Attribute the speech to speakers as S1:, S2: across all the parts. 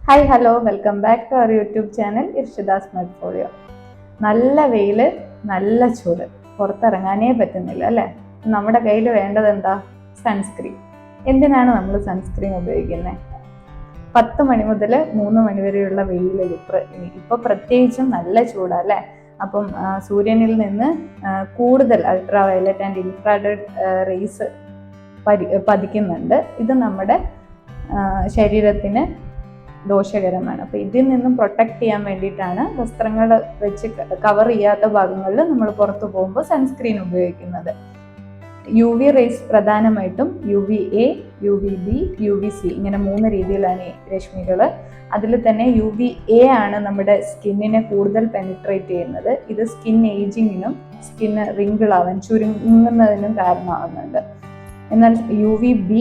S1: Hi hello welcome back to our YouTube channel Irshidas Smartfolio. നല്ല വെയിൽ, നല്ല ചൂട്, പുറത്തിറങ്ങാനേ പറ്റുന്നില്ല അല്ലേ? നമ്മുടെ കയ്യിൽ വേണ്ടത് എന്താ? സൺസ്ക്രീൻ. എന്തിനാണ് നമ്മൾ സൺസ്ക്രീൻ ഉപയോഗിക്കുന്നത്? 10 മണി മുതൽ 3 മണി വരെയുള്ള വെയിലിൽ ഇപ്പോൾ പ്രത്യേകിച്ചും നല്ല ചൂടല്ലേ? അപ്പം സൂര്യനിൽ നിന്ന് കൂടുതൽ ultraviolet and infrared rays പതിക്കുന്നുണ്ട്. ഇത് നമ്മുടെ ശരീരത്തിന് ദോഷകരമാണ്. അപ്പോൾ ഇതിൽ നിന്നും പ്രൊട്ടക്ട് ചെയ്യാൻ വേണ്ടിയിട്ടാണ് വസ്ത്രങ്ങൾ വെച്ച് കവർ ചെയ്യാത്ത ഭാഗങ്ങളിൽ നമ്മൾ പുറത്തു പോകുമ്പോൾ സൺസ്ക്രീൻ ഉപയോഗിക്കുന്നത്. UV റേസ് പ്രധാനമായിട്ടും UVA, UVB, UVC ഇങ്ങനെ 3 രീതിയിലാണ് ഈ രശ്മികൾ. അതിൽ തന്നെ UVA ആണ് നമ്മുടെ സ്കിന്നിനെ കൂടുതൽ പെനിട്രേറ്റ് ചെയ്യുന്നത്. ഇത് സ്കിൻ ഏജിങ്ങിനും സ്കിന്ന് റിങ്കിൾ ആവാൻ ചുരുങ്ങുന്നതിനും കാരണമാകുന്നുണ്ട്. എന്നാൽ UVB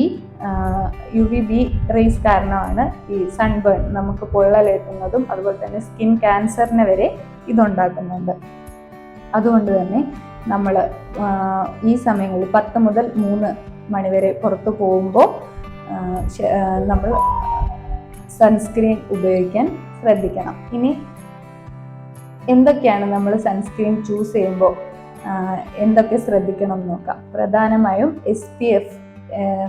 S1: റേസ് കാരണമാണ് ഈ സൺബേൺ, നമുക്ക് പൊള്ളലേറ്റുന്നതും അതുപോലെ തന്നെ സ്കിൻ ക്യാൻസറിനെ വരെ ഇതുണ്ടാക്കുന്നുണ്ട്. അതുകൊണ്ട് തന്നെ നമ്മൾ ഈ സമയങ്ങളിൽ 10 മുതൽ 3 മണി വരെ പുറത്തു പോകുമ്പോൾ നമ്മൾ സൺസ്ക്രീൻ ഉപയോഗിക്കാൻ ശ്രദ്ധിക്കണം. ഇനി എന്തൊക്കെയാണ് നമ്മൾ സൺസ്ക്രീൻ ചൂസ് ചെയ്യുമ്പോൾ എന്തൊക്കെ ശ്രദ്ധിക്കണം എന്ന് നോക്കാം. പ്രധാനമായും SPF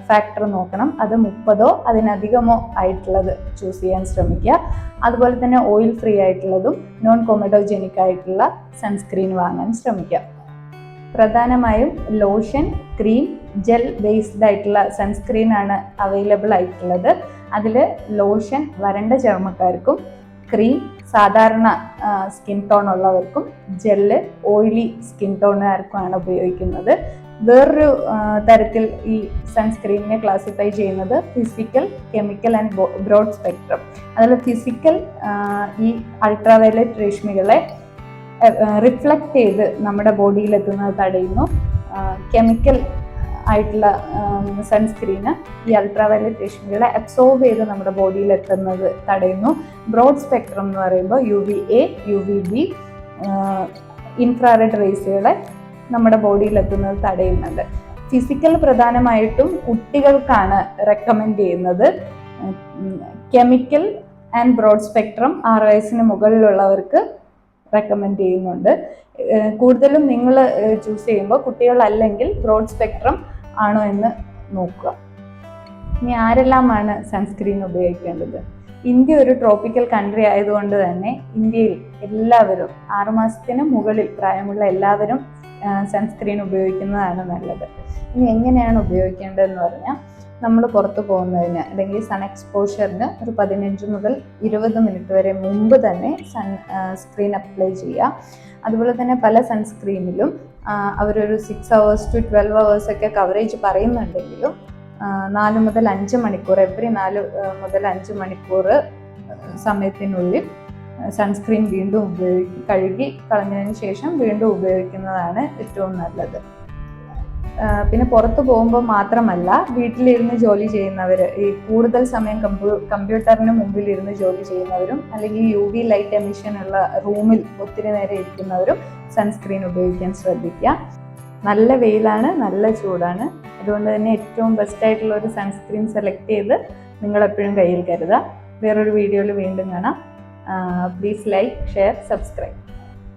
S1: ഫാക്ടർ നോക്കണം. അത് 30 അതിനധികമോ ആയിട്ടുള്ളത് ചൂസ് ചെയ്യാൻ ശ്രമിക്കുക. അതുപോലെ തന്നെ ഓയിൽ ഫ്രീ ആയിട്ടുള്ളതും നോൺ കൊമഡോജനിക് ആയിട്ടുള്ള സൺസ്ക്രീൻ വാങ്ങാൻ ശ്രമിക്കുക. പ്രധാനമായും ലോഷൻ, ക്രീം, ജെൽ ബേസ്ഡ് ആയിട്ടുള്ള സൺസ്ക്രീൻ ആണ് അവൈലബിൾ ആയിട്ടുള്ളത്. അതിൽ ലോഷൻ വരണ്ട ചർമ്മക്കാർക്കും, ക്രീം സാധാരണ സ്കിൻ ടോൺ ഉള്ളവർക്കും, ജെല്ല് ഓയിലി സ്കിൻ ടോണുകാർക്കുമാണ് ഉപയോഗിക്കുന്നത്. വേറൊരു തരത്തിൽ ഈ സൺസ്ക്രീനിനെ ക്ലാസിഫൈ ചെയ്യുന്നത് physical, chemical and broad spectrum. അതിൽ ഫിസിക്കൽ ഈ അൾട്രാവയലറ്റ് രശ്മികളെ റിഫ്ലക്റ്റ് ചെയ്ത് നമ്മുടെ ബോഡിയിലെത്തുന്നത് തടയുന്നു. കെമിക്കൽ ആയിട്ടുള്ള സൺസ്ക്രീന് ഈ അൾട്രാവയലറ്റ് രശ്മികളെ അബ്സോർബ് ചെയ്ത് നമ്മുടെ ബോഡിയിൽ എത്തുന്നത് തടയുന്നു. ബ്രോഡ് സ്പെക്ട്രം എന്ന് പറയുമ്പോൾ UVA, UVB ഇൻഫ്രാറെഡ് റേസുകളെ നമ്മുടെ ബോഡിയിൽ എത്തുന്നത് തടയുന്നുണ്ട്. ഫിസിക്കൽ പ്രധാനമായിട്ടും കുട്ടികൾക്കാണ് റെക്കമെൻഡ് ചെയ്യുന്നത്. കെമിക്കൽ ആൻഡ് ബ്രോഡ് സ്പെക്ട്രം 6 വയസ്സിന് മുകളിലുള്ളവർക്ക് റെക്കമെൻഡ് ചെയ്യുന്നുണ്ട്. കൂടുതലും നിങ്ങൾ ചൂസ് ചെയ്യുമ്പോൾ കുട്ടികളല്ലെങ്കിൽ ബ്രോഡ് സ്പെക്ട്രം ആണോ എന്ന് നോക്കുക. ഇനി ആരെല്ലാമാണ് സൺസ്ക്രീൻ ഉപയോഗിക്കേണ്ടത്? ഇന്ത്യ ഒരു ട്രോപ്പിക്കൽ കൺട്രി ആയതുകൊണ്ട് തന്നെ ഇന്ത്യയിൽ എല്ലാവരും 6 മാസത്തിന് മുകളിൽ പ്രായമുള്ള എല്ലാവരും സൺസ്ക്രീൻ ഉപയോഗിക്കുന്നതാണ് നല്ലത്. ഇനി എങ്ങനെയാണ് ഉപയോഗിക്കേണ്ടതെന്ന് പറഞ്ഞാൽ, നമ്മൾ പുറത്തു പോകുന്നതിന് അല്ലെങ്കിൽ സൺ എക്സ്പോഷറിന് ഒരു 15 മുതൽ 20 മിനിറ്റ് വരെ മുമ്പ് തന്നെ സൺസ്ക്രീൻ അപ്ലൈ ചെയ്യുക. അതുപോലെ തന്നെ പല സൺസ്ക്രീനിലും അവരൊരു 6 hours to 12 hours ഒക്കെ കവറേജ് പറയുന്നുണ്ടെങ്കിലും 4 മുതൽ 5 മണിക്കൂർ എവറി 4 മുതൽ 5 മണിക്കൂർ സമയത്തിനുള്ളിൽ സൺസ്ക്രീൻ വീണ്ടും കഴുകി കളഞ്ഞതിന് ശേഷം വീണ്ടും ഉപയോഗിക്കുന്നതാണ് ഏറ്റവും നല്ലത്. പിന്നെ പുറത്തു പോകുമ്പോൾ മാത്രമല്ല, വീട്ടിലിരുന്ന് ജോലി ചെയ്യുന്നവർ, ഈ കൂടുതൽ സമയം കമ്പ്യൂട്ടറിന് മുമ്പിലിരുന്ന് ജോലി ചെയ്യുന്നവരും അല്ലെങ്കിൽ UV ലൈറ്റ് എമിഷൻ ഉള്ള റൂമിൽ ഒത്തിരി നേരം ഇരിക്കുന്നവരും സൺസ്ക്രീൻ ഉപയോഗിക്കാൻ ശ്രദ്ധിക്കുക. നല്ല വെയിലാണ്, നല്ല ചൂടാണ്. അതുകൊണ്ട് തന്നെ ഏറ്റവും ബെസ്റ്റ് ആയിട്ടുള്ള ഒരു സൺസ്ക്രീൻ സെലക്ട് ചെയ്ത് നിങ്ങളെപ്പോഴും കയ്യിൽ കരുതുക. വേറൊരു വീഡിയോയിൽ വീണ്ടും കാണാം. Please like, share, subscribe.